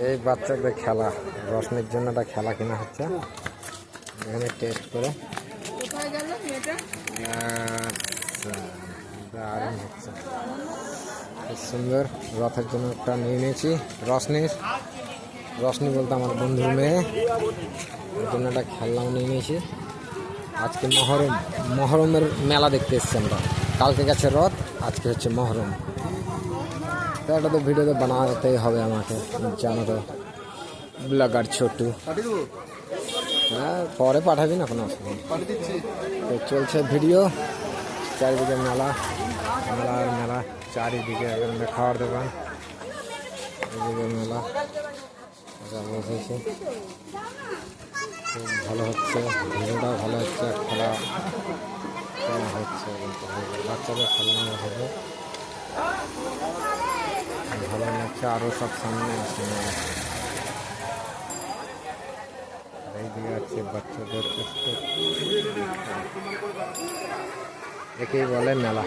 এই বাচ্চাদের খেলা, রশনির জন্য একটা খেলা কেনা হচ্ছে, এখানে টেস্ট করে। আচ্ছা, দারুণ হচ্ছে, খুব সুন্দর। রথের জন্য একটা নিয়ে নিয়েছি রশনি বলতে আমার বন্ধুর মেয়ে, ওর জন্য একটা খেলনাও নিয়ে নিয়েছি। আজকে মহরমের মেলা দেখতে এসছি আমরা। কালকে গেছে রথ, আজকে হচ্ছে মহরম। তো একটা তো ভিডিও তো বানাতেই হবে আমাকে, জানো তো, ব্লগার ছোটু। হ্যাঁ, পরে পাঠাবি না, কোনো অসুবিধা। তো চলছে ভিডিও, চারিদিকে মেলা, মেলা চারিদিকে, খাওয়ার দোকান, এদিকে মেলা বসেছে। খুব ভালো হচ্ছে, ভিডিওটাও ভালো হচ্ছে, খেলা হচ্ছে, বাচ্চাদের খেলনা হবে, ভালো লাগছে। আরও সব সামনে আছে, এইদিকে আছে বাচ্চাদের, একেই বলে মেলা।